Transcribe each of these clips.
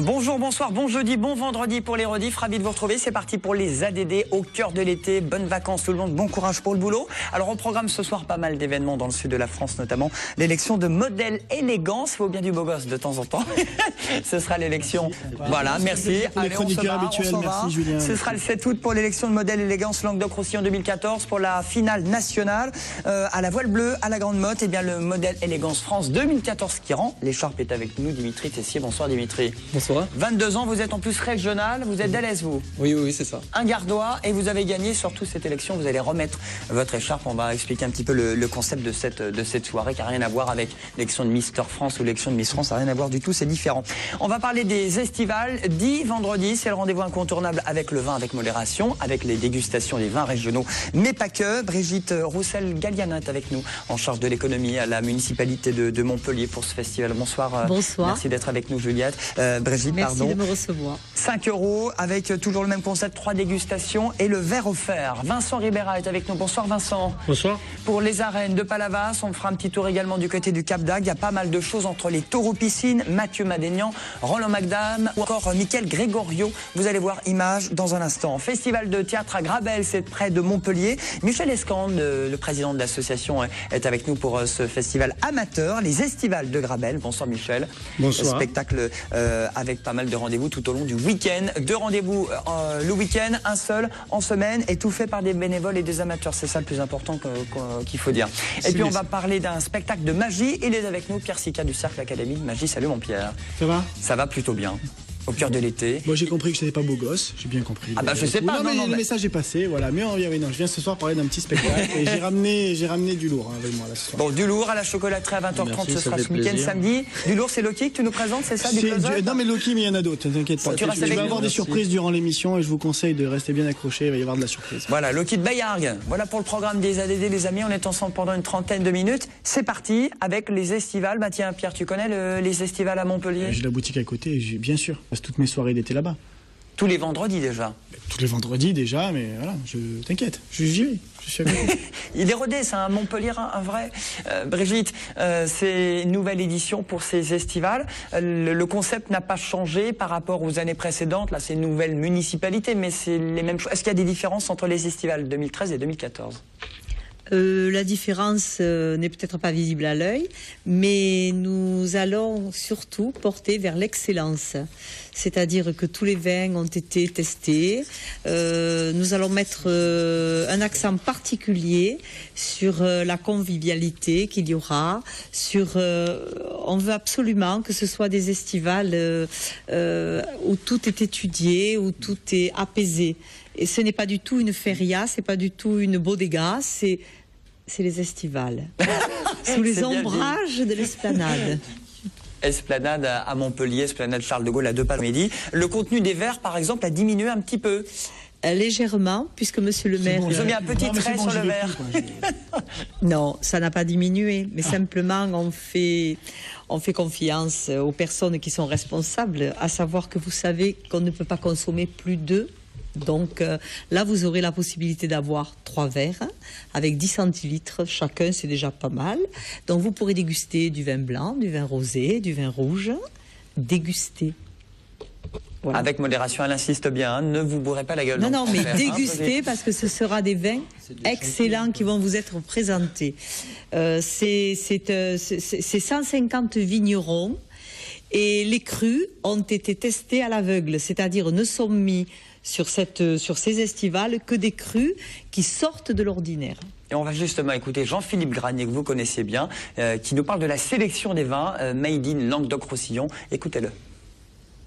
Bonjour, bonsoir, bon jeudi, bon vendredi pour les rediffs. Ravi de vous retrouver. C'est parti pour les ADD au cœur de l'été. Bonnes vacances tout le monde, bon courage pour le boulot. Alors au programme ce soir, pas mal d'événements dans le sud de la France, notamment l'élection de modèle élégance. Il faut bien du beau gosse de temps en temps. Ce sera l'élection. Voilà, merci. Allez, on se va, merci Julien. Ce sera le 7 août pour l'élection de modèle élégance Languedoc-Roussillon 2014 pour la finale nationale à la voile bleue, à la grande motte. Et bien le modèle élégance France 2014 qui rend. L'écharpe est avec nous, Dimitri Tessier. Bonsoir Dimitri. Bonsoir. 22 ans, vous êtes en plus régional, vous êtes d'Alès, vous? Oui, c'est ça. Un Gardois, et vous avez gagné surtout cette élection, vous allez remettre votre écharpe. On va expliquer un petit peu le concept de cette soirée qui n'a rien à voir avec l'élection de Mister France ou l'élection de Miss France, ça n'a rien à voir du tout, c'est différent. On va parler des estivales, 10 vendredi, c'est le rendez-vous incontournable avec le vin avec modération, avec les dégustations des vins régionaux, mais pas que. Brigitte Roussel-Galliana est avec nous, en charge de l'économie à la municipalité de Montpellier pour ce festival. Bonsoir. Bonsoir. Merci d'être avec nous, Juliette. Brigitte, merci pardon. de me recevoir. 5 € avec toujours le même concept, 3 dégustations et le verre offert. Vincent Ribera est avec nous. Bonsoir Vincent. Bonsoir. Pour les arènes de Palavas, on fera un petit tour également du côté du Cap d'Agde. Il y a pas mal de choses entre les taureaux piscines, Mathieu Madénian, Roland Magdam ou encore Mickaël Grégorio. Vous allez voir images dans un instant. Festival de théâtre à Grabel, c'est près de Montpellier. Michel Escande, le président de l'association, est avec nous pour ce festival amateur, les Estivales de Grabel. Bonsoir Michel. Bonsoir. Spectacle avec pas mal de rendez-vous tout au long du week-end. 2 rendez-vous le week-end, un seul en semaine, et tout fait par des bénévoles et des amateurs. C'est ça le plus important qu'il faut dire. Et puis on va parler d'un spectacle de magie. Il est avec nous, Pierre Sica du Cercle Académie de Magie. Salut mon Pierre. Ça va? Ça va plutôt bien. Au cœur de l'été. Moi j'ai compris que je n'étais pas beau gosse, j'ai bien compris. Ah bah je sais pas. Non, le message est passé, voilà. Mais je viens ce soir parler d'un petit spectacle et j'ai ramené du lourd avec moi là ce soir. Bon, du lourd à la chocolaterie à 20h30, merci, ce sera ce week-end samedi. Du lourd, c'est Loki que tu nous présentes, c'est ça? Non mais Loki, mais il y en a d'autres, ne t'inquiète pas. Tu restes Je avec vais nous. avoir des surprises durant l'émission et je vous conseille de rester bien accroché, il va y avoir de la surprise. Voilà, Loki de Bayargues. Voilà pour le programme des ADD, les amis. On est ensemble pendant une trentaine de minutes. C'est parti avec les estivales. Bah tiens, Pierre, tu connais les estivales à Montpellier? J'ai la boutique à côté, bien sûr. Je passe toutes mes soirées d'été là-bas. Tous les vendredis déjà. Tous les vendredis déjà, mais voilà, t'inquiète, j'y vais, je suis avec vous. Il est rodé, c'est un Montpellier, un vrai. Brigitte, c'est une nouvelle édition pour ces estivales. Le concept n'a pas changé par rapport aux années précédentes. Là, c'est une nouvelle municipalité, mais c'est les mêmes choses. Est-ce qu'il y a des différences entre les estivales 2013 et 2014 ? La différence n'est peut-être pas visible à l'œil, mais nous allons surtout porter vers l'excellence. C'est-à-dire que tous les vins ont été testés. Nous allons mettre un accent particulier sur la convivialité qu'il y aura. On veut absolument que ce soit des estivales où tout est étudié, où tout est apaisé. Et ce n'est pas du tout une feria, c'est pas du tout une bodega, c'est les estivales. Sous les ombrages de l'esplanade. Esplanade à Montpellier, Esplanade Charles de Gaulle à 2 pas le midi. Le contenu des verres, par exemple, a diminué un petit peu. Légèrement, puisque monsieur le maire... Ils ont mis un petit trait sur le verre. Non, ça n'a pas diminué, mais simplement on fait confiance aux personnes qui sont responsables, à savoir que vous savez qu'on ne peut pas consommer plus d'eux. Donc là, vous aurez la possibilité d'avoir 3 verres avec 10 centilitres chacun, c'est déjà pas mal. Donc vous pourrez déguster du vin blanc, du vin rosé, du vin rouge. Déguster. Voilà. Avec modération, elle insiste bien, hein, ne vous bourrez pas la gueule. Non, mais dégustez parce que ce sera des vins excellents qui vont vous être présentés. C'est 150 vignerons et les crus ont été testés à l'aveugle, c'est-à-dire ne sont mis sur ces estivales que des crus qui sortent de l'ordinaire. Et on va justement écouter Jean-Philippe Granier, que vous connaissez bien, qui nous parle de la sélection des vins Made in Languedoc-Roussillon. Écoutez-le.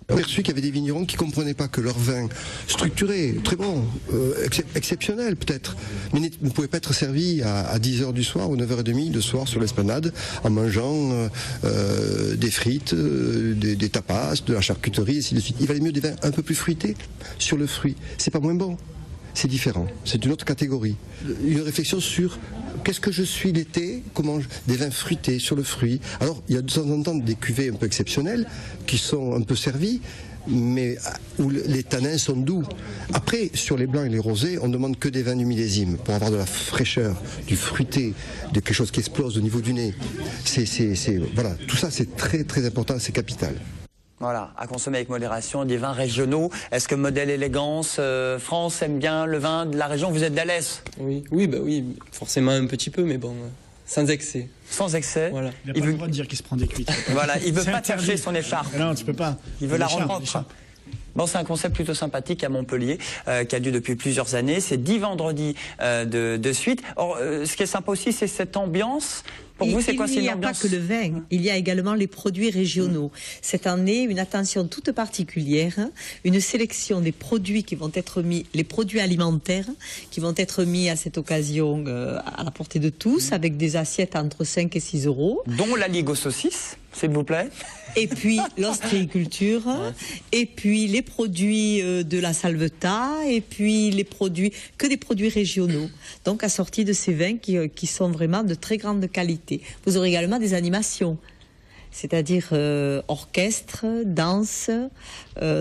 On a perçu qu'il y avait des vignerons qui ne comprenaient pas que leur vin structuré, très bon, exceptionnel peut-être, mais ne pouvait pas être servi à 10h du soir ou 9h30 le soir sur l'esplanade en mangeant des frites, des tapas, de la charcuterie, et ainsi de suite. Il valait mieux des vins un peu plus fruités sur le fruit. C'est pas moins bon. C'est différent, c'est une autre catégorie. Une réflexion sur qu'est-ce que je suis l'été, des vins fruités sur le fruit. Alors, il y a de temps en temps des cuvées un peu exceptionnelles qui sont un peu servies, mais où les tanins sont doux. Après, sur les blancs et les rosés, on ne demande que des vins du millésime pour avoir de la fraîcheur, du fruité, de quelque chose qui explose au niveau du nez. Voilà, tout ça c'est très très important, c'est capital. Voilà, à consommer avec modération, des vins régionaux. Est-ce que modèle élégance, France aime bien le vin de la région? Vous êtes d'Alès? Oui, oui, bah oui, forcément un petit peu, mais bon, sans excès. Sans excès. Voilà. Il n'a pas le droit de dire qu'il se prend des cuites. Voilà, il veut C'est pas interdit. chercher son écharpe. Non, tu peux pas. Il veut la L'écharpe, rendre propre. l'écharpe. Bon, c'est un concept plutôt sympathique à Montpellier, qui a lieu depuis plusieurs années. C'est 10 vendredis de suite. Or, ce qui est sympa aussi, c'est cette ambiance. Pour vous, c'est quoi? C'est Il une n'y a pas ambiance... que le vin, il y a également les produits régionaux. Cette année, une attention toute particulière, une sélection des produits qui vont être mis, les produits alimentaires qui vont être mis à cette occasion à la portée de tous, avec des assiettes entre 5 et 6 euros. Dont la Ligue aux saucisses, s'il vous plaît. Et puis l'ostréiculture, et puis les produits de la Salvetat, et puis les produits, que des produits régionaux. Donc assortis de ces vins qui sont vraiment de très grande qualité. Vous aurez également des animations, c'est-à-dire orchestre, danse,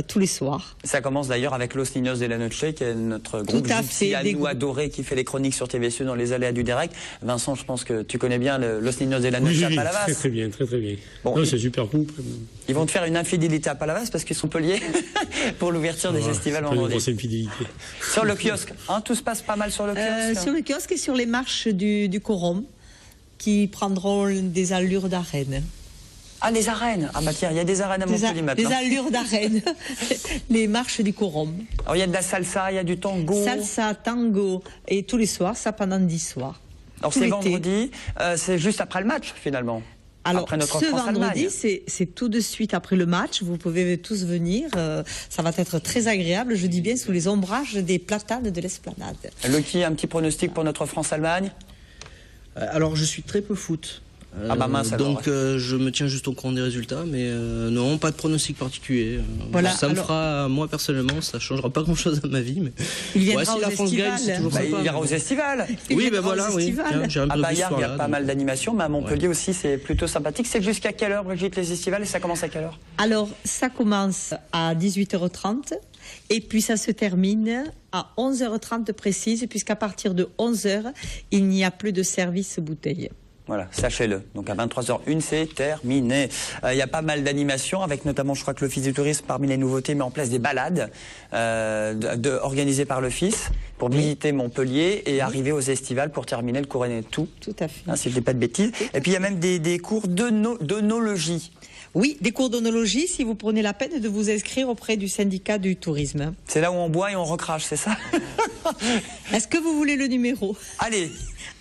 tous les soirs. Ça commence d'ailleurs avec Los Niños de la Noche, qui est notre groupe gypsy à nous adoré, qui fait les chroniques sur TVSE dans les aléas du direct. Vincent, je pense que tu connais bien Los Niños de la Noche à Palavas. Très bien, très bien. Bon, Non, c'est super groupe. Ils vont te faire une infidélité à Palavas parce qu'ils sont Montpellier pour l'ouverture des festivals Une vendredi. grosse infidélité. Sur le kiosque, hein, tout se passe pas mal sur le kiosque. Sur le kiosque et sur les marches du Corum, qui prendront des allures d'arène. Ah, les arènes. Ah bah tiens, il y a des arènes à Montpellier maintenant. Des allures d'arène. Les marches du Corum. Alors il y a de la salsa, il y a du tango. Salsa, tango, et tous les soirs, ça pendant 10 soirs. Alors Tout c'est l'été. vendredi, c'est juste après le match finalement. Alors, après notre ce France-Allemagne. vendredi, c'est tout de suite après le match. Vous pouvez tous venir. Ça va être très agréable, je dis bien, sous les ombrages des platanes de l'Esplanade. Loki, un petit pronostic pour notre France-Allemagne? Alors, je suis très peu foot. Ah bah mince, alors. donc je me tiens juste au courant des résultats, mais non, pas de pronostic particulier. Voilà, ça me alors- fera, moi personnellement, ça changera pas grand-chose à ma vie, mais Il viendra si aux la France gagne, estivales. c'est toujours Bah, sympa. il ira aux estivales. Il Oui, ben viendra voilà, aux oui. estivales. Tiens, j'ai un À peu de Bayard, il y a là, pas donc. mal d'animations, mais à Montpellier aussi, c'est plutôt sympathique. C'est jusqu'à quelle heure, Brigitte, les estivales, et ça commence à quelle heure? Alors, ça commence à 18h30 et puis ça se termine à 11h30 précise, puisqu'à partir de 11h, il n'y a plus de service bouteille. Voilà, sachez-le. Donc à 23h01, c'est terminé. Il y a pas mal d'animations, avec notamment, je crois que l'Office du tourisme, parmi les nouveautés, met en place des balades organisées par l'Office pour visiter Montpellier et arriver aux estivales pour terminer le couronné de tout, Tout à fait. hein, si je ne dis pas de bêtises. Et puis il y a même des cours d'œnologie. Oui, des cours d'onologie, si vous prenez la peine de vous inscrire auprès du syndicat du tourisme. C'est là où on boit et on recrache, c'est ça? Est-ce que vous voulez le numéro? Allez.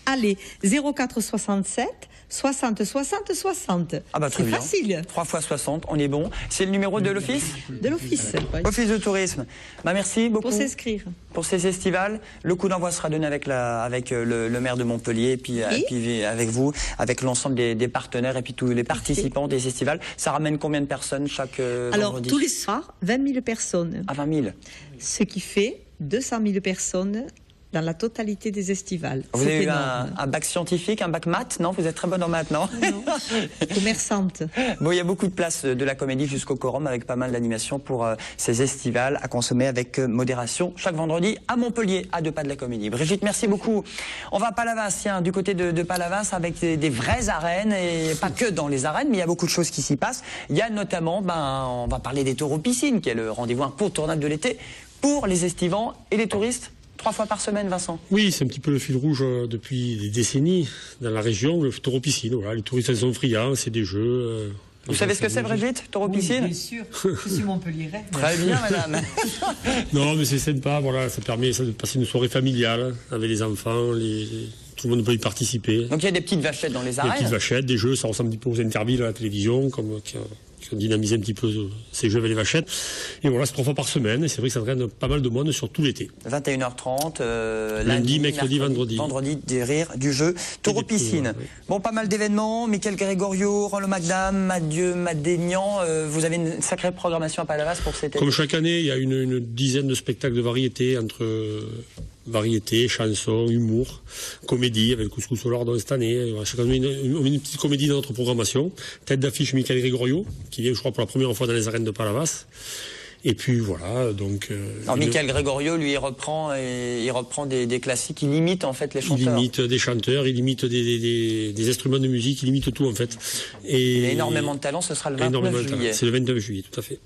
Allez, 0467 60 60 60. Ah bah très C'est bien. facile. 3 fois 60, on est bon. C'est le numéro de l'Office? De l'Office. Office de tourisme. Bah merci beaucoup Pour s'inscrire. pour ces estivales. Le coup d'envoi sera donné avec le maire de Montpellier et puis avec vous, avec l'ensemble des partenaires et puis tous les participants des estivales. Ça ramène combien de personnes chaque Alors, vendredi? tous les soirs, 20 000 personnes. À 20 000. Ce qui fait 200 000 personnes dans la totalité des estivales. Vous C'est avez eu énorme. un bac scientifique, un bac maths? Non, vous êtes très bonne en maths, non? Commerçante. Bon, il y a beaucoup de places de la comédie jusqu'au Corum avec pas mal d'animations pour ces estivales à consommer avec modération chaque vendredi à Montpellier, à 2 pas de la comédie. Brigitte, merci beaucoup. On va à Palavas, tiens, du côté de Palavas avec des vraies arènes et pas que dans les arènes, mais il y a beaucoup de choses qui s'y passent. Il y a notamment, on va parler des taureaux piscines, qui est le rendez-vous incontournable de l'été pour les estivants et les touristes. 3 fois par semaine, Vincent. Oui, c'est un petit peu le fil rouge depuis des décennies dans la région, le taureau piscine. Voilà, les touristes ils sont friands, c'est des jeux. Vous savez ce que c'est, Brigitte, taureau piscine? sûr. Je suis Montpelliéraine. Très bien, madame. Non, mais c'est sympa, voilà, ça permet de passer une soirée familiale avec les enfants, tout le monde peut y participer. Donc il y a des petites vachettes dans les Des arènes. petites vachettes, des jeux, ça ressemble un petit peu aux intervilles à la télévision, qui ont dynamisé un petit peu ces jeux avec les vachettes. Et voilà, c'est 3 fois par semaine, et c'est vrai que ça draine pas mal de monde sur tout l'été. 21h30, Lundi, mercredi, vendredi. Vendredi, des rires, du jeu. Taureau des piscine. cours, oui. Bon, pas mal d'événements. Michael Grégorio, Rollo Magdam, Mathieu Madénian. Vous avez une sacrée programmation à Palavas pour cet été. Comme chaque année, il y a une dizaine de spectacles de variété, entre variété, chansons, humour, comédie, avec le couscous au lardon cette année. Voilà, chaque année, on met une petite comédie dans notre programmation. Tête d'affiche Michael Grégorio, qui vient, je crois, pour la première fois dans les arènes de Palavas. Et puis voilà, donc... Alors Michael Gregorio, lui, il reprend des classiques, il imite en fait les chanteurs. Il imite des chanteurs, il imite des instruments de musique, il imite tout en fait. Et il a énormément de talent, ce sera le 29 juillet. C'est le 29 juillet, tout à fait.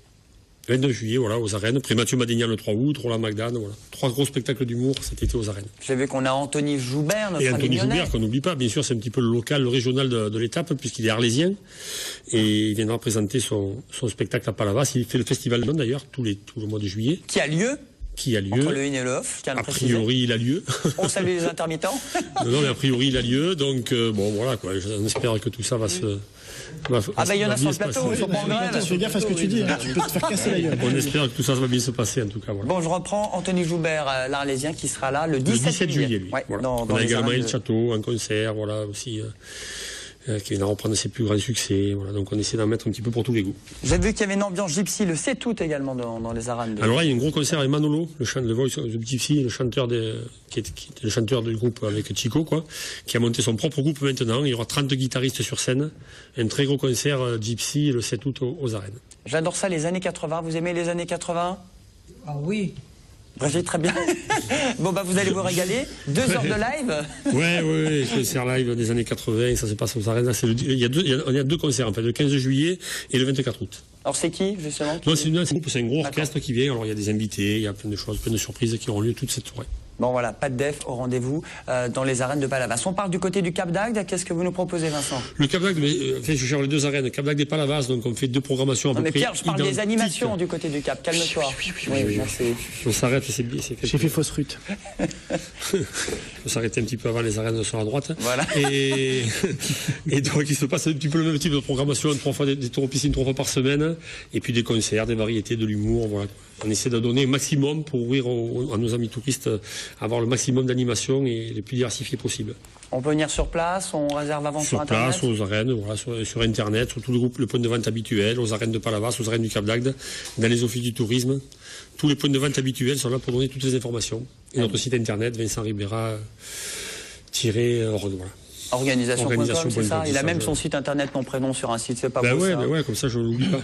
29 juillet, voilà, aux arènes. Après Mathieu Madénian le 3 août, Roland Magdan, voilà. 3 gros spectacles d'humour cet été aux arènes. J'ai vu qu'on a Anthony Joubert, notre Et ami Anthony lyonnais. Joubert, qu'on n'oublie pas, bien sûr, c'est un petit peu le local, le régional de l'étape, puisqu'il est arlésien. Et il viendra présenter son spectacle à Palavas. Il fait le Festival de Londres, d'ailleurs, tout le mois de juillet. Qui a lieu entre le in et le off, je tiens à le préciser. A priori, il a lieu. On salue les intermittents. Non, mais a priori, il a lieu. Donc, bon, voilà, quoi. On espère que tout ça va se... Ah ben il y en a sur le plateau, ils sont pas en grève. Fais gaffe à ce que tu dis, hein. Tu peux te faire casser la gueule. On espère que tout ça va bien se passer, en tout cas. Voilà. Bon, je reprends Anthony Joubert, l'Arlésien, qui sera là le 17 juillet. Lui. Ouais, voilà. dans on a également arènes El Château, un concert, voilà, aussi, qui vient reprendre ses plus grands succès. Voilà. Donc on essaie d'en mettre un petit peu pour tous les goûts. J'ai vu qu'il y avait une ambiance gypsy le 7 août également dans les arènes. Alors là, il y a un gros concert avec Manolo, le voice of Gypsy, le chanteur qui était le chanteur du groupe avec Chico, quoi, qui a monté son propre groupe maintenant. Il y aura 30 guitaristes sur scène. Un très gros concert Gypsy le 7 août aux arènes. J'adore ça, les années 80. Vous aimez les années 80 ? Ah oui. Brigitte, très bien. Bon, bah, vous allez vous régaler. 2 heures de live. Ouais, concert live des années 80, ça se passe aux arènes. Il y a 2 concerts, en fait, le 15 juillet et le 24 août. Alors, c'est qui, justement Non, c'est un gros orchestre qui vient. Alors, il y a des invités, il y a plein de choses, plein de surprises qui auront lieu toute cette soirée. Bon, voilà, pas de def au rendez-vous dans les arènes de Palavas. On part du côté du Cap d'Agde. Qu'est-ce que vous nous proposez, Vincent ? Le Cap d'Agde, je cherche les 2 arènes, Cap d'Agde et Palavas, donc on fait 2 programmations à peu près. Mais Pierre, je parle des animations du côté du Cap. Calme-toi. Oui. On s'arrête, c'est bien. J'ai fait fausse rute. Il faut s'arrêter un petit peu avant, les arènes sur la droite. Voilà. Et donc, il se passe un petit peu le même type de programmation, des tours aux piscines 3 fois par semaine, et puis des concerts, des variétés, de l'humour, voilà. On essaie de donner un maximum pour ouvrir à nos amis touristes, avoir le maximum d'animation et les plus diversifiées possibles. On peut venir sur place, on réserve avant sur Internet. Sur place, aux arènes, voilà, sur Internet, sur tout le point de vente habituel, aux arènes de Palavas, aux arènes du Cap d'Agde, dans les offices du tourisme. Tous les points de vente habituels sont là pour donner toutes les informations. Et notre site Internet, Vincent Ribera-org, voilà. Organisation.com, c'est ça. Il a même son site Internet, nom, prénom sur un site, c'est pas beau ça. Ouais, comme ça je ne l'oublie pas.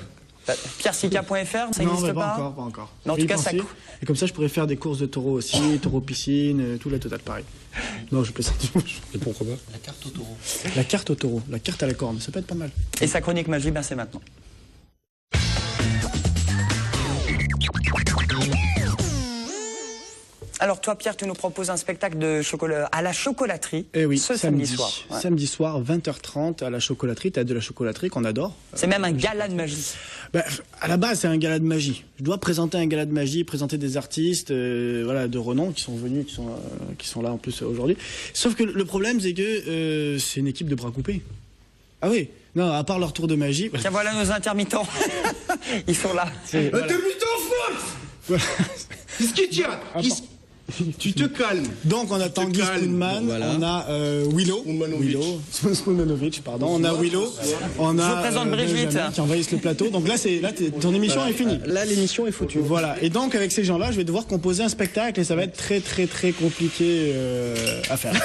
Pierresica.fr, ça n'existe pas ? Non, pas encore. Non, en tout cas, ça... Et comme ça, je pourrais faire des courses de taureaux aussi, taureaux piscine, tout la totale, pareil. Non, je plaisante. Et pourquoi pas ? La carte au taureau. La carte au taureau, la carte à la corne, ça peut être pas mal. Et sa chronique magie, ben c'est maintenant. Alors toi, Pierre, tu nous proposes un spectacle de chocolat à la chocolaterie ce samedi soir. Ouais. Samedi soir, 20h30 à la chocolaterie, Théâtre de la chocolaterie qu'on adore. C'est même un gala de magie. À la base, c'est un gala de magie. Je dois présenter un gala de magie, présenter des artistes voilà, de renom qui sont venus, qui sont là en plus aujourd'hui. Sauf que le problème, c'est que c'est une équipe de bras coupés. Ah oui, non, à part leur tour de magie... Tiens, voilà nos intermittents. Ils sont là. Voilà. Intermittent force. Qu'est-ce que tu as? Tu te calmes. Donc on a Tanguy Spoonman, on a Willow, Spoonmanovic, pardon. On a Willow, on a je vous présente Brigitte qui envahissent le plateau. Donc là, ton émission est finie. Là, l'émission est foutue. Voilà. Et donc avec ces gens-là, je vais devoir composer un spectacle et ça va être très très très compliqué à faire.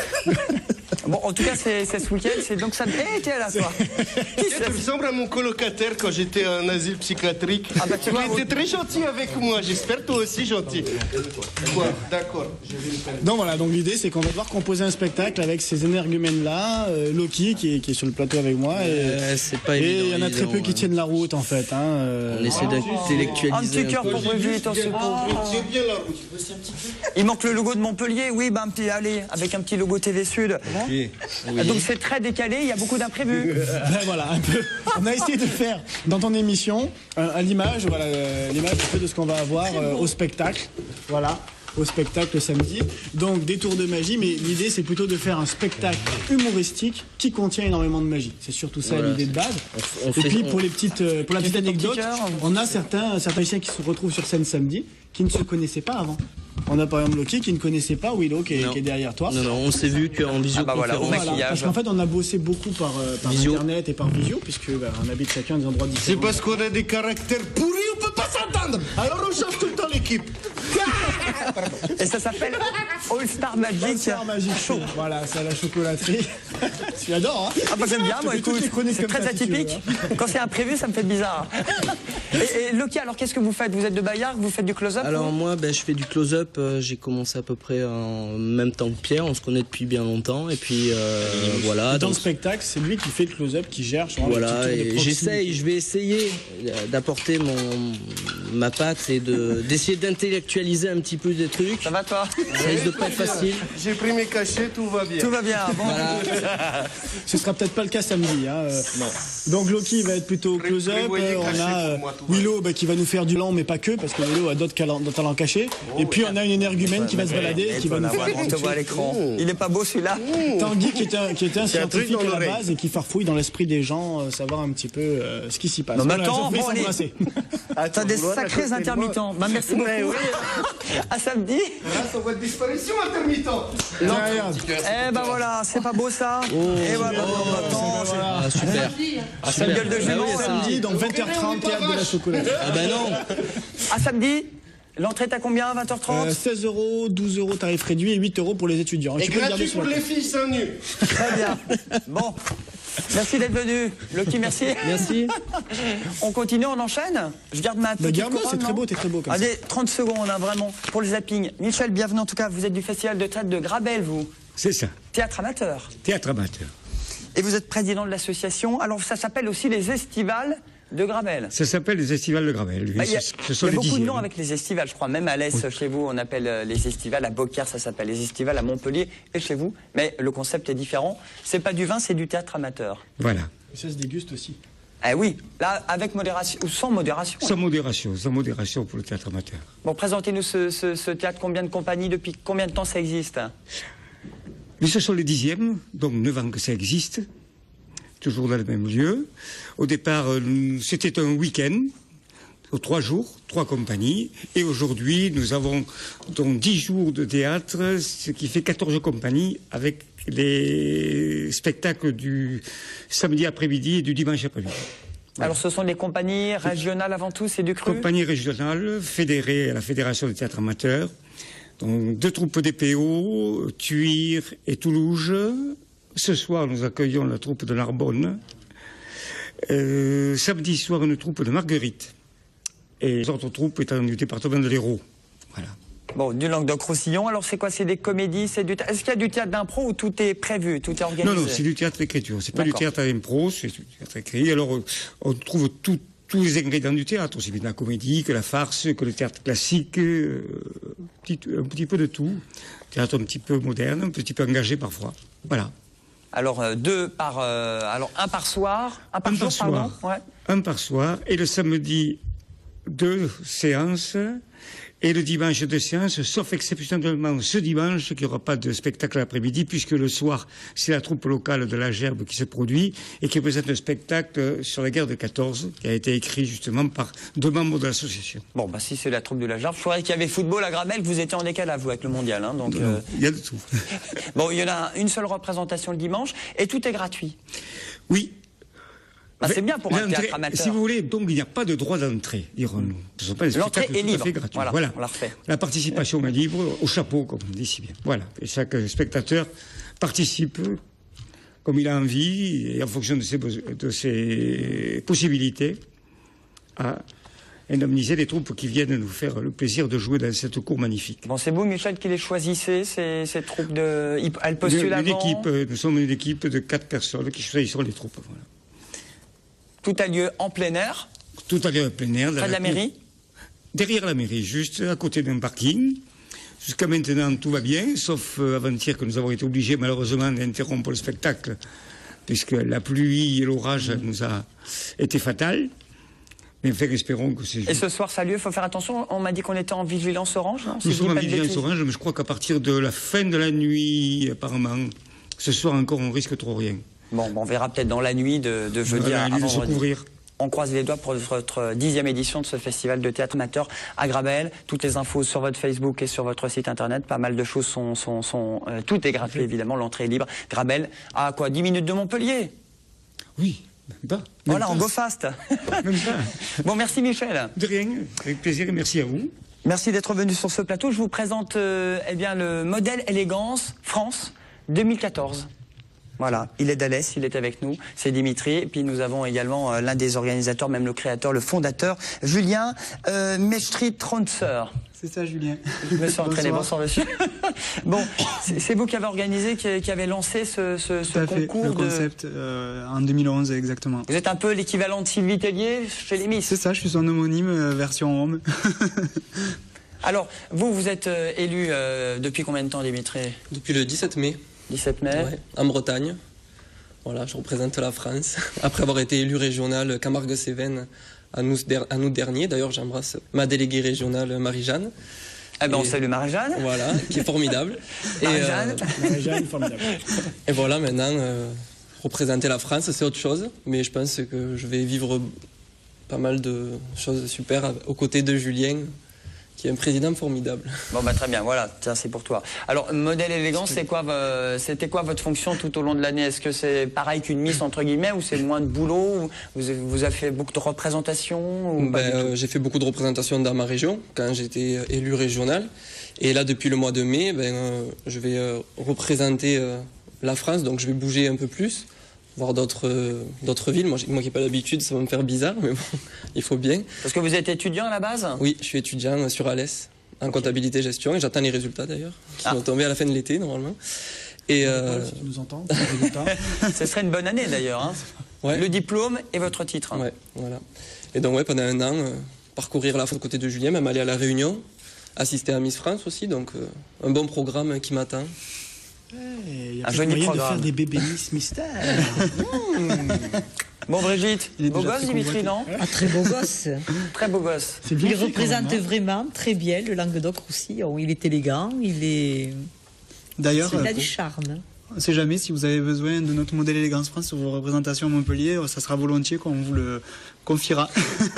Bon, en tout cas, c'est ce week-end, c'est donc ça. Eh, t'es là, toi. Tu ressembles à mon colocataire quand j'étais en asile psychiatrique. Ah bah, tu vois, il était très gentil avec moi. J'espère toi aussi gentil. Quoi? D'accord. Donc voilà, donc l'idée c'est qu'on va devoir composer un spectacle avec ces énergumènes-là, Loki qui est sur le plateau avec moi. C'est pas évident. Et il y en a très peu qui tiennent la route en fait. On essaie d'intellectualiser. Un petit cœur pour Brigitte, on se J'ai bien la route. Il manque le logo de Montpellier, oui, ben allez, avec un petit logo TV Sud. Oui. Donc c'est très décalé, il y a beaucoup d'imprévus. Voilà, un peu. On a essayé de faire dans ton émission à l'image, voilà, l'image un peu de ce qu'on va avoir au spectacle. Voilà. Au spectacle samedi. Donc des tours de magie, mais l'idée c'est plutôt de faire un spectacle humoristique qui contient énormément de magie. C'est surtout ça l'idée de base. Et puis pour la petite anecdote, on a certains lycéens qui se retrouvent sur scène samedi qui ne se connaissaient pas avant. On a par exemple Loki qui ne connaissait pas Willow qui est derrière toi. Non, on s'est vu qu'en visioconférence. Voilà, parce qu'en fait on a bossé beaucoup par internet et par visio puisque on habite chacun des endroits différents. C'est parce qu'on a des caractères pourris, on peut pas s'entendre. Alors on change tout le temps l'équipe. Et ça s'appelle All Star Magic. All Star Magic Show. Voilà, c'est à la chocolaterie. Tu adores, hein? Ah bah j'aime bien, moi, Je fais toutes écoute, les chroniques c'est comme très ça, si tu veux, atypique. Quand c'est imprévu, ça me fait bizarre. Et Loki, alors qu'est-ce que vous faites? Vous êtes de Bayard, vous faites du close-up? Alors moi, je fais du close-up. J'ai commencé à peu près en même temps que Pierre. On se connaît depuis bien longtemps. Et puis voilà. Dans donc, le spectacle, c'est lui qui fait le close-up, qui gère. voilà. Et je vais essayer d'apporter ma patte et d'essayer d'intellectualiser un petit peu des trucs. Ça va toi? Ça risque de pas être facile. J'ai pris mes cachets, tout va bien. Tout va bien. Bon. Voilà. Ce sera peut-être pas le cas samedi. Hein. Donc Loki va être plutôt close-up. Prévoyez On caché a pour moi, tout va Willow qui va nous faire du lent, mais pas que, parce que Willow a d'autres talents cachés. Et puis on a une énergumène qui va se balader et qui va nous faire. On te voit à l'écran. Il est pas beau celui-là? Tanguy qui était un C'est un truc scientifique dans à la l'oreille. base et qui farfouille dans l'esprit des gens, savoir un petit peu ce qui s'y passe. Non, mais Voilà, attends, ils ont failli bon, allez. s'embrasser. T'as des sacrés intermittents. Bah, merci beaucoup. Mais oui. À samedi. Grâce à votre disparition, intermittent. Tiens, regarde. Eh ben voilà, c'est pas beau ça. Et bah, attends, Voilà. Ah, super. Ah, c'est une gueule de Ah jument. oui, ça. Samedi, donc 20h30, théâtre de la chocolaterie. Ah ben non. À samedi. L'entrée est à combien? 20h30? 16 €, 12 € tarif réduit et 8 € pour les étudiants. Et tu peux le garder gratuit sur pour la les tête. filles seins nus. Très bien. Bon. Merci d'être venu. Loki, merci. Merci. On continue, on enchaîne. Je garde ma petite garde-le, couronne, c'est très non beau, t'es très beau comme ça. Allez, 30 secondes, hein, vraiment, pour le zapping. Michel, bienvenue en tout cas. Vous êtes du Festival de théâtre de Grabel, vous. C'est ça, Théâtre amateur. théâtre amateur. Et vous êtes président de l'association. Alors, ça s'appelle aussi les Estivales de Grabel. Ça s'appelle les Estivales de Gravel. Oui, Bah, il y a, ce sont il y a les beaucoup de dixièmes. noms avec les estivales, je crois. Même à l'Est, chez vous, on appelle les estivales. À Beaucaire, ça s'appelle les estivales. À Montpellier et chez vous. Mais le concept est différent. C'est pas du vin, c'est du théâtre amateur. Voilà. Ça se déguste aussi. Eh oui, là, avec modération ou sans modération. Sans modération pour le théâtre amateur. Bon, présentez-nous ce théâtre. Combien de compagnies? Depuis combien de temps ça existe? Mais ce sont les dixièmes, donc 9 ans que ça existe, toujours dans le même lieu. Au départ, c'était un week-end, 3 jours, 3 compagnies. Et aujourd'hui, nous avons donc 10 jours de théâtre, ce qui fait 14 compagnies avec les spectacles du samedi après-midi et du dimanche après-midi. Alors, ce sont des compagnies régionales avant tout, c'est du cru? Compagnie régionale, fédérée à la Fédération des théâtres amateurs. Donc, 2 troupes d'EPO, Thuir et Toulouse. Ce soir, nous accueillons la troupe de Narbonne. Samedi soir, une troupe de Marguerite. Et les autres troupes étant du département de l'Hérault. Voilà. Bon, du Languedoc-Roussillon. Alors, c'est quoi? C'est des comédies? C'est du... Est-ce qu'il y a du théâtre d'impro ou tout est prévu? Tout est organisé? Non, c'est du théâtre d'écriture. C'est pas du D'accord. théâtre à l'impro, c'est du théâtre écrit. Alors, on trouve tous les ingrédients du théâtre, aussi bien la comédie que la farce, que le théâtre classique, un petit peu de tout. Théâtre un petit peu moderne, un petit peu engagé parfois. Voilà. Alors, un par soir. Un par jour, pardon. Ouais. Un par soir. Et le samedi, 2 séances. Et le dimanche, 2 séances, sauf exceptionnellement ce dimanche, qu'il n'y aura pas de spectacle l'après-midi, puisque le soir, c'est la troupe locale de la Gerbe qui se produit et qui présente un spectacle sur la guerre de 14, qui a été écrit justement par 2 membres de l'association. Bon, bah, si c'est la troupe de la Gerbe, je croyais qu'il y avait football à Grabel, que vous étiez en décalage, vous, avec le mondial. Hein, donc, Non, il y a de tout. Bon, il y en a une seule représentation le dimanche et tout est gratuit. Oui. Bah, c'est bien pour un L'entrée, théâtre amateur. si vous voulez, donc il n'y a pas de droit d'entrée, dirons-nous. Ce sont pas des L'entrée spectacles est tout à libre. fait gratuits. Voilà, on la refait. La participation est libre, au chapeau, comme on dit si bien. Voilà. Et chaque spectateur participe comme il a envie et en fonction de ses possibilités à indemniser les troupes qui viennent nous faire le plaisir de jouer dans cette cour magnifique. Bon, c'est vous, Michel, qui les choisissez, ces troupes de... Elles postulent avant? Nous sommes une équipe de 4 personnes qui choisissent les troupes. Voilà. Tout a lieu en plein air, Tout à l'heure plein air. près de la cour. mairie. Derrière la mairie, juste à côté d'un parking. Jusqu'à maintenant, tout va bien, sauf avant-hier que nous avons été obligés malheureusement d'interrompre le spectacle, puisque la pluie et l'orage nous a été fatals. Mais enfin, espérons que c'est Et ce soir, ça a lieu, il faut faire attention. On m'a dit qu'on était en vigilance orange, non? Si Nous je sommes dis en pas de vigilance bêtises. orange, mais je crois qu'à partir de la fin de la nuit, apparemment, ce soir encore, on risque trop rien. Bon, on verra peut-être dans la nuit de jeudi Voilà, à la nuit de se vendredi. couvrir. On croise les doigts pour votre 10e édition de ce festival de théâtre amateur à Grabel. Toutes les infos sur votre Facebook et sur votre site internet. Pas mal de choses tout est gratuit évidemment, l'entrée est libre. Grabel, à quoi 10 minutes de Montpellier? Oui, même pas. Voilà, on go fast. Même pas. Bon, merci Michel. De rien, avec plaisir et merci à vous. Merci d'être venu sur ce plateau. Je vous présente eh bien, le modèle élégance France 2014. Voilà, il est d'Alès, il est avec nous, c'est Dimitri. Et puis nous avons également l'un des organisateurs, même le créateur, le fondateur, Julien Mechtrit-Tronser. C'est ça, Julien. Je me suis entraîné. Bonsoir, monsieur. Bon, c'est vous qui avez organisé, qui avez lancé ce concours. Le concept en 2011, exactement. Vous êtes un peu l'équivalent de Sylvie Tellier chez les Miss. C'est ça, je suis son homonyme, version homme. Alors, vous êtes élu depuis combien de temps, Dimitri? Depuis le 17 mai. 17 mai. Ouais, en Bretagne. Voilà, je représente la France. Après avoir été élu régional Camargue-Cévennes en août dernier. D'ailleurs, j'embrasse ma déléguée régionale Marie-Jeanne. Eh ben, on salue Marie-Jeanne. Voilà, qui est formidable. Marie-Jeanne, formidable. Et voilà, maintenant, représenter la France, c'est autre chose. Mais je pense que je vais vivre pas mal de choses super aux côtés de Julien, qui est un président formidable. Bon, bah très bien, voilà, tiens, c'est pour toi. Alors, modèle élégance, c'était quoi votre fonction tout au long de l'année? Est-ce que c'est pareil qu'une Miss, entre guillemets, ou c'est moins de boulot? Vous avez fait beaucoup de représentations? J'ai fait beaucoup de représentations dans ma région, quand j'étais élu régional. Et là, depuis le mois de mai, je vais représenter la France, donc je vais bouger un peu plus, voir d'autres villes. Moi qui n'ai pas l'habitude, ça va me faire bizarre, mais bon, il faut bien. Parce que vous êtes étudiant à la base? Oui, je suis étudiant sur Alès, en comptabilité gestion, et j'attends les résultats d'ailleurs, qui vont tomber à la fin de l'été normalement. Et si tu nous entends, ce serait une bonne année d'ailleurs, hein. Ouais. Le diplôme et votre titre. Ouais, voilà. Et donc pendant un an, parcourir la France côté de Julien, même aller à la Réunion, assister à Miss France aussi, donc un bon programme qui m'attend. Il y a un moyen de faire des bébés Miss mystère. Bon, Brigitte, beau gosse Dimitri, non? Très beau gosse. Très beau gosse. Il représente vraiment très bien le Languedoc-Roussillon. Il est élégant, il a du charme. On ne sait jamais, si vous avez besoin de notre modèle Élégance France sur vos représentations à Montpellier, ça sera volontiers qu'on vous le confiera.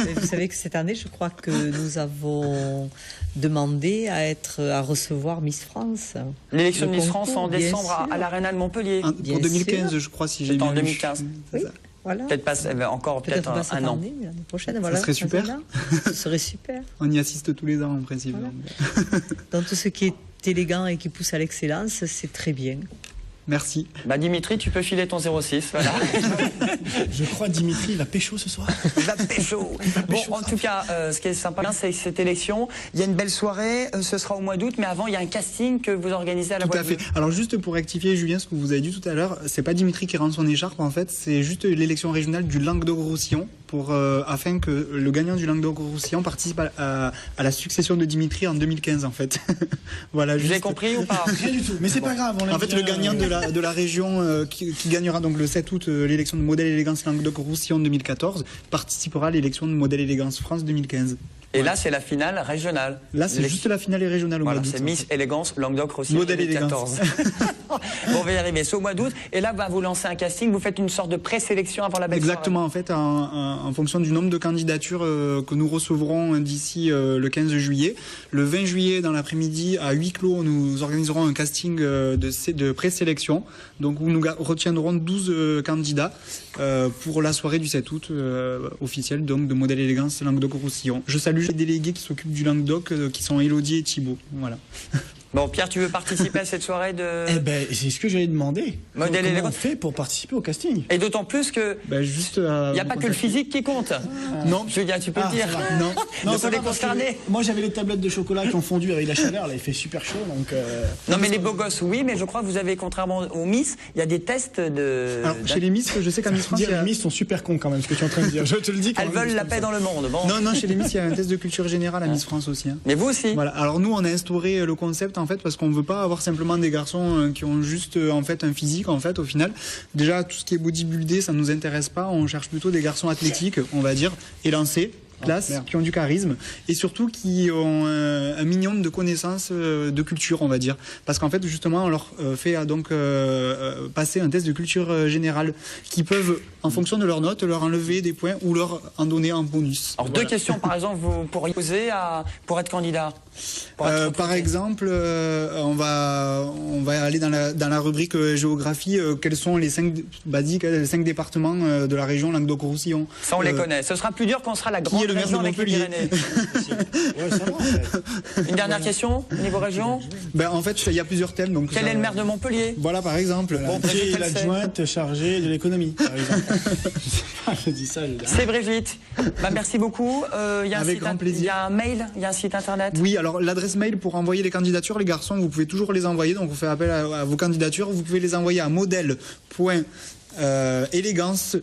Et vous savez que cette année, je crois que nous avons demandé à recevoir Miss France. L'élection de Miss France en décembre à l'Arena de Montpellier. Pour 2015, je crois, si j'ai bien en 2015. Oui, voilà. Peut-être pas encore un an. L'année prochaine, voilà. Ça serait super. Ce serait super. On y assiste tous les ans, en principe. Voilà. Dans tout ce qui est élégant et qui pousse à l'excellence, c'est très bien. Merci. Dimitri, tu peux filer ton 06. Voilà. Je crois Dimitri va pécho ce soir. Il va pécho. Bon, en tout cas, ce qui est sympa, c'est cette élection. Il y a une belle soirée, ce sera au mois d'août, mais avant, il y a un casting que vous organisez à la Voix. Tout à fait. Alors, juste pour rectifier, Julien, ce que vous avez dit tout à l'heure, c'est pas Dimitri qui rend son écharpe, en fait, c'est juste l'élection régionale du Languedoc-Roussillon, afin que le gagnant du Languedoc-Roussillon participe à la succession de Dimitri en 2015, en fait. Voilà. Vous avez compris ou pas? Rien du tout, mais c'est pas grave. En fait, le gagnant de la région qui gagnera donc le 7 août l'élection de modèle élégance Languedoc-Roussillon 2014 participera à l'élection de modèle élégance France 2015. Et là, c'est la finale régionale. Là, c'est juste la finale régionale au mois d'août. C'est Miss Élégance Languedoc-Roussillon 2014. Bon, on va y arriver. C'est au mois d'août. Et là, vous lancez un casting. Vous faites une sorte de présélection avant la belle soirée. Exactement. En fait, en fonction du nombre de candidatures que nous recevrons d'ici le 15 juillet. Le 20 juillet, dans l'après-midi, à huis clos, nous organiserons un casting de présélection. Donc, où nous retiendrons 12 candidats pour la soirée du 7 août officielle donc, de modèle élégance Languedoc-Roussillon. Je salue les délégués qui s'occupent du Languedoc, qui sont Élodie et Thibault. Voilà. Bon, Pierre, tu veux participer à cette soirée de... Eh ben, c'est ce que j'allais demander. Modèle Comment on fait pour participer au casting? Et d'autant plus que il n'y a pas que le physique qui compte. Non. Julien, tu peux le dire. Non, ça les concerner. Moi, j'avais les tablettes de chocolat qui ont fondu avec la chaleur. Là, il fait super chaud, donc. Non, mais les beaux gosses, oui, mais je crois que vous avez, contrairement aux Miss, il y a des tests de. Alors, chez les Miss, je sais qu'à Miss France, les Miss sont super cons quand même, ce que tu es en train de dire. Je te le dis. Elles veulent la paix dans le monde. Bon. Non, chez les Miss, il y a un test de culture générale à Miss France aussi. Hein. Mais vous aussi. Voilà. Alors nous, on a instauré le concept en fait parce qu'on veut pas avoir simplement des garçons qui ont juste en fait un physique en fait au final. Déjà tout ce qui est bodybuildé, ça nous intéresse pas. On cherche plutôt des garçons athlétiques, on va dire, élancés, classe, qui ont du charisme et surtout qui ont un minimum de connaissances de culture, on va dire. Parce qu'en fait, justement, on leur fait donc passer un test de culture générale qui peuvent, en fonction de leurs notes, leur enlever des points ou leur en donner un bonus. Alors, deux questions, par exemple, vous pourriez poser pour être candidat. Par exemple, on va aller dans la rubrique géographie. Quels sont les 5 départements de la région Languedoc-Roussillon? Ça, on les connaît. Ce sera plus dur quand on sera la grande le maire de région avec les Montpellier. Pyrénées. Ouais, ça va, en fait. Une dernière question, niveau région. Ben, en fait, il y a plusieurs thèmes. Donc Quel est le maire de Montpellier? Voilà, par exemple. Bon, Qui Brigitte, est elle sait. l'adjointe chargée de l'économie, par exemple. Je dis ça, je dis ça. C'est Brigitte. Bah, merci beaucoup. Il y a un Avec site grand plaisir. Il y a un mail, il y a un site internet. Oui, alors l'adresse mail pour envoyer les candidatures, les garçons, vous pouvez toujours les envoyer. Donc on fait appel à vos candidatures. Vous pouvez les envoyer à modèle.élégance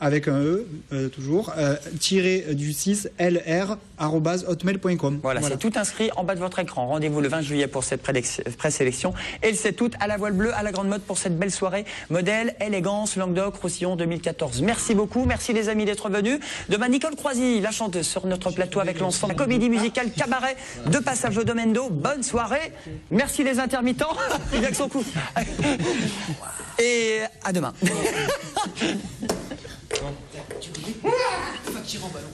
avec un E, toujours, tiré du 6 lr@hotmail.com. Voilà, c'est tout inscrit en bas de votre écran. Rendez-vous le 20 juillet pour cette présélection et le 7 août à la voile bleue, à la grande mode pour cette belle soirée. Modèle, élégance, Languedoc-Roussillon 2014. Merci beaucoup, merci les amis d'être venus. Demain, Nicole Croisy, la chanteuse, sur notre plateau avec l'ensemble. La comédie musicale Cabaret de Passage au Domendo. Bonne soirée. Merci les intermittents. Il y a que son coup. Et à demain. Tirant ballon.